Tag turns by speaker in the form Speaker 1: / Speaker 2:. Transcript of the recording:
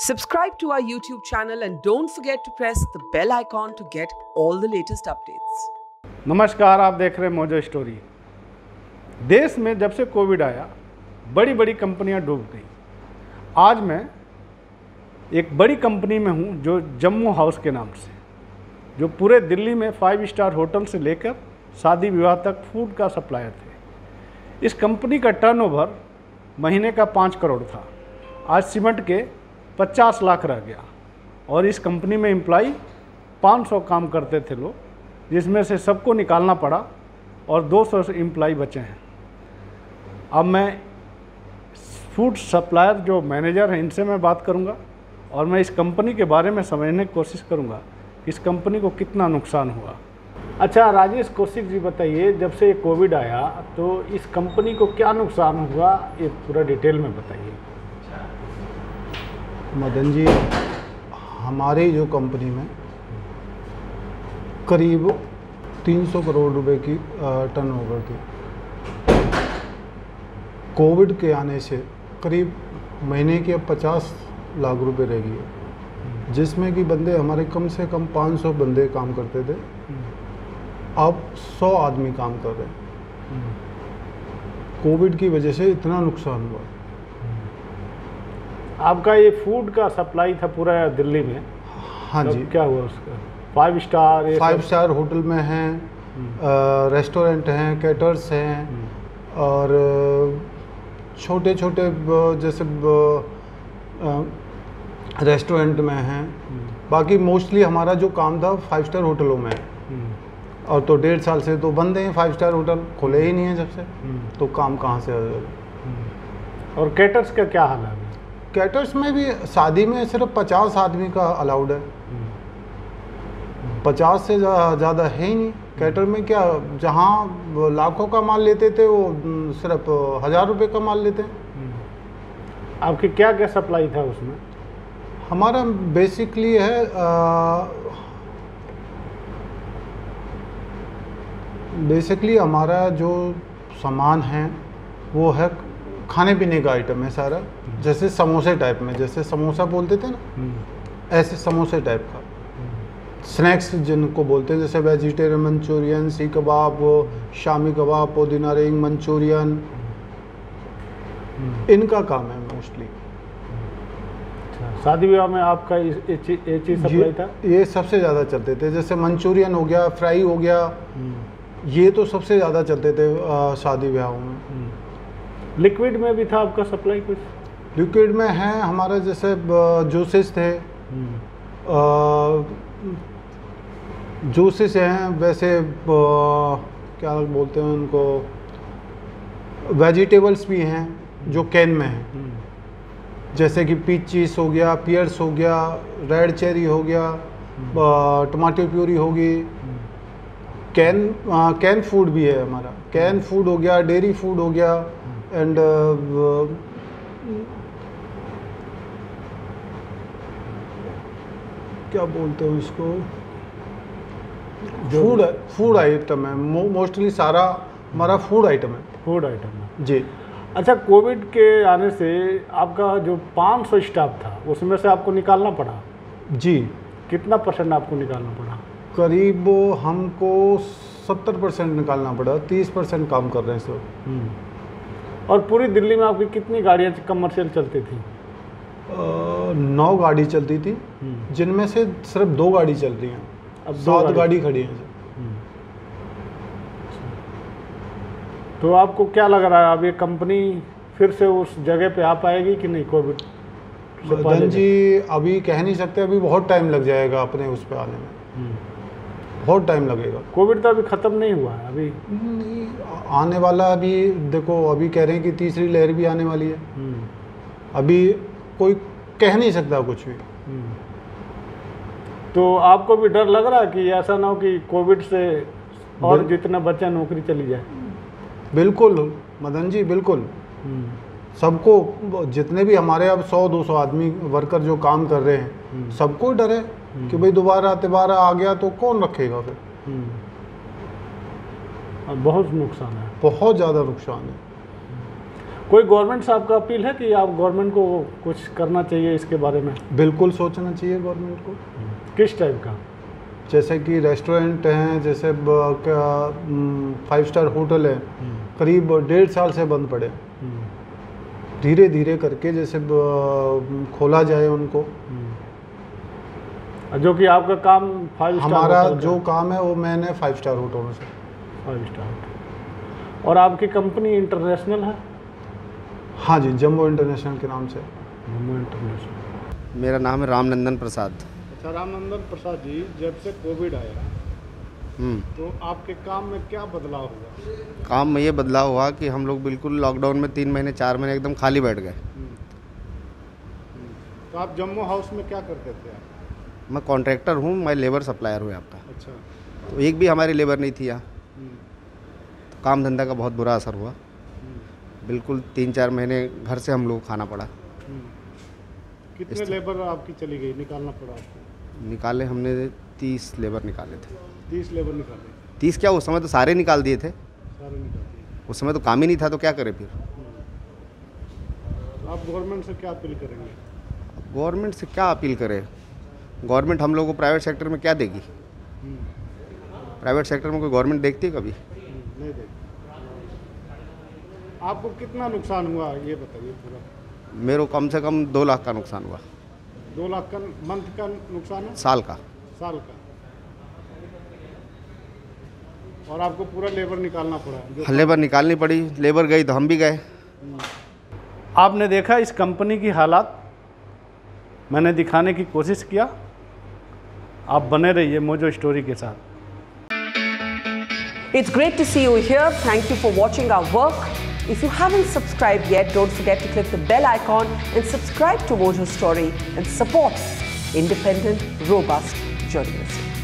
Speaker 1: Subscribe to our YouTube channel and don't forget to press the bell icon to get all the latest updates.
Speaker 2: नमस्कार, आप देख रहे हैं mojo story. देश में जब से कोविड आया बड़ी बड़ी कंपनियां डूब गई। आज मैं एक बड़ी कंपनी में हूं जो जम्मू हाउस के नाम से, जो पूरे दिल्ली में 5 स्टार होटल से लेकर शादी विवाह तक फूड का सप्लायर थे। इस कंपनी का टर्नओवर महीने का 5 करोड़ था। आज सीमेंट के 50 लाख रह गया और इस कंपनी में एम्प्लॉई 500 काम करते थे लोग, जिसमें से सबको निकालना पड़ा और 200 एम्प्लॉई बचे हैं। अब मैं फूड सप्लायर जो मैनेजर हैं इनसे मैं बात करूंगा और मैं इस कंपनी के बारे में समझने की कोशिश करूंगा कि इस कंपनी को कितना नुकसान हुआ। अच्छा राजेश कौशिक जी, बताइए, जब से कोविड आया तो इस कंपनी को क्या नुकसान हुआ, ये पूरा डिटेल में बताइए।
Speaker 3: मदन जी, हमारी जो कंपनी में करीब 300 करोड़ रुपए की टर्नओवर थी। कोविड के आने से करीब महीने के 50 लाख रुपए रह गई है, जिसमें कि बंदे हमारे कम से कम 500 बंदे काम करते थे, अब 100 आदमी काम कर रहे हैं। कोविड की वजह से इतना नुकसान हुआ।
Speaker 2: आपका ये फूड का सप्लाई था पूरा दिल्ली में?
Speaker 3: हाँ जी।
Speaker 2: क्या हुआ उसका? 5 स्टार
Speaker 3: होटल में हैं, रेस्टोरेंट हैं, कैटर्स हैं और छोटे छोटे जैसे रेस्टोरेंट में हैं। बाकी मोस्टली हमारा जो काम था 5 स्टार होटलों में है। और तो 1.5 साल से तो बंद हैं, 5 स्टार होटल खुले ही नहीं है जब से, तो काम कहाँ से आएगा।
Speaker 2: और कैटर्स का क्या हाल है?
Speaker 3: कैटर्स में भी शादी में सिर्फ 50 आदमी का अलाउड है, 50 से ज़्यादा है ही नहीं। कैटर में क्या, जहाँ लाखों का माल लेते थे वो सिर्फ 1000 रुपये का माल लेते हैं।
Speaker 2: आपकी क्या क्या सप्लाई था उसमें?
Speaker 3: हमारा बेसिकली है हमारा जो सामान है वो है खाने पीने का आइटम है सारा। जैसे समोसे टाइप में, जैसे समोसा बोलते थे ना, ऐसे समोसे टाइप का। स्नैक्स जिनको बोलते हैं, जैसे वेजिटेरियन मंचूरियन, सी कबाब, शामी कबाब, पुदीना रिंग मंचूरियन, इनका काम है मोस्टली।
Speaker 2: शादी विवाह में आपका ये चीज़ सप्लाई था?
Speaker 3: ये सबसे ज़्यादा चलते थे। जैसे मंचूरियन हो गया, फ्राई हो गया, ये तो सबसे ज़्यादा चलते थे शादी ब्याहों में।
Speaker 2: लिक्विड में भी था आपका सप्लाई कुछ?
Speaker 3: लिक्विड में है हमारा, जैसे जूसेस थे, जूसेस हैं, वैसे क्या बोलते हैं उनको, वेजिटेबल्स भी हैं जो कैन में हैं, जैसे कि पीच चीज़ हो गया, पियर्स हो गया, रेड चेरी हो गया, टमाटर प्यूरी होगी। कैन फूड भी है हमारा, कैन फूड हो गया, डेयरी फूड हो गया, एंड क्या बोलते हैं इसको, फूड आइटम है मोस्टली। सारा हमारा फूड आइटम है जी।
Speaker 2: अच्छा, कोविड के आने से आपका जो 500 स्टाफ था उसमें से आपको निकालना पड़ा
Speaker 3: जी।
Speaker 2: कितना % आपको निकालना पड़ा?
Speaker 3: करीब हमको 70% निकालना पड़ा, 30% काम कर रहे हैं सब।
Speaker 2: और पूरी दिल्ली में आपकी कितनी गाड़ियाँ कमर्शियल चलती थी?
Speaker 3: 9 गाड़ी चलती थी, जिनमें से सिर्फ 2 गाड़ी चल रही हैं, अब 7 गाड़ी खड़ी हैं।
Speaker 2: तो आपको क्या लग रहा है, अब ये कंपनी फिर से उस जगह पे आ पाएगी कि नहीं? कोविड
Speaker 3: मदन जी, अभी कह नहीं सकते, अभी बहुत टाइम लग जाएगा अपने उस पे आने में, बहुत टाइम लगेगा।
Speaker 2: कोविड तो अभी ख़त्म नहीं हुआ है, अभी
Speaker 3: आने वाला। अभी देखो, अभी कह रहे हैं कि तीसरी लहर भी आने वाली है। अभी कोई कह नहीं सकता कुछ भी।
Speaker 2: तो आपको भी डर लग रहा है कि ऐसा ना हो कि कोविड से और जितना बच्चा नौकरी चली जाए?
Speaker 3: बिल्कुल मदन जी, बिल्कुल। सबको, जितने भी हमारे अब 100-200 आदमी वर्कर जो काम कर रहे हैं, सबको डर है कि भाई दोबारा आ गया तो कौन रखेगा फिर।
Speaker 2: बहुत नुकसान है,
Speaker 3: बहुत ज़्यादा नुकसान है।
Speaker 2: कोई गवर्नमेंट से आपका अपील है कि आप गवर्नमेंट को कुछ करना चाहिए इसके बारे में?
Speaker 3: बिल्कुल सोचना चाहिए गवर्नमेंट को।
Speaker 2: किस टाइप का?
Speaker 3: जैसे कि रेस्टोरेंट हैं, जैसे 5 स्टार होटल है, करीब 1.5 साल से बंद पड़े। धीरे धीरे करके जैसे खोला जाए उनको।
Speaker 2: जो कि आपका काम 5 स्टार
Speaker 3: हमारा जो काम है वो मैंने 5 स्टार होटलों से।
Speaker 2: 5 स्टार। और आपकी कंपनी इंटरनेशनल है?
Speaker 3: हाँ जी, जम्बो इंटरनेशनल के नाम से।
Speaker 2: जम्बो इंटरनेशनल।
Speaker 4: मेरा नाम है रामनंदन प्रसाद।
Speaker 2: अच्छा रामनंदन प्रसाद जी, जब से कोविड आया तो आपके काम में क्या बदलाव हुआ?
Speaker 4: काम में ये बदलाव हुआ कि हम लोग बिल्कुल लॉकडाउन में 3 महीने 4 महीने एकदम खाली बैठ गए।
Speaker 2: तो आप जम्मू हाउस में क्या करते थे आप?
Speaker 4: मैं कॉन्ट्रैक्टर हूँ, मैं लेबर सप्लायर हूँ आपका।
Speaker 2: अच्छा।
Speaker 4: तो एक भी हमारी लेबर नहीं थी यहाँ, तो काम धंधा का बहुत बुरा असर हुआ। बिल्कुल 3-4 महीने घर से हम लोग खाना पड़ा।
Speaker 2: कितने लेबर आपकी चली गई, निकालना पड़ा आपको?
Speaker 4: निकाले हमने 30 लेबर निकाले थे।
Speaker 2: 30 लेबर निकाले?
Speaker 4: 30 क्या, उस समय तो सारे निकाल दिए थे।
Speaker 2: सारे निकाल दिए?
Speaker 4: उस समय तो काम ही नहीं था, तो क्या करें फिर।
Speaker 2: आप गवर्नमेंट से क्या अपील करेंगे?
Speaker 4: गवर्नमेंट से क्या अपील करें? गवर्नमेंट हम लोग को प्राइवेट सेक्टर में क्या देगी? प्राइवेट सेक्टर में कोई गवर्नमेंट देखती है कभी?
Speaker 2: नहीं देखती। आपको कितना नुकसान हुआ ये बताइए पूरा।
Speaker 4: मेरे को कम से कम 2 लाख का नुकसान हुआ।
Speaker 2: 2 लाख का मंथ का नुकसान है?
Speaker 4: साल का।
Speaker 2: साल का। और आपको पूरा लेबर निकालना पड़ा?
Speaker 4: लेबर निकालनी पड़ी, लेबर गई तो हम भी गए।
Speaker 2: आपने देखा इस कंपनी की हालात, मैंने दिखाने की कोशिश किया। आप बने रहिए मोजो स्टोरी के साथ।
Speaker 1: It's great to see you here. Thank you for watching our work. If you haven't subscribed yet, don't forget to click the bell icon and subscribe to Mojo Story and support independent, robust journalism.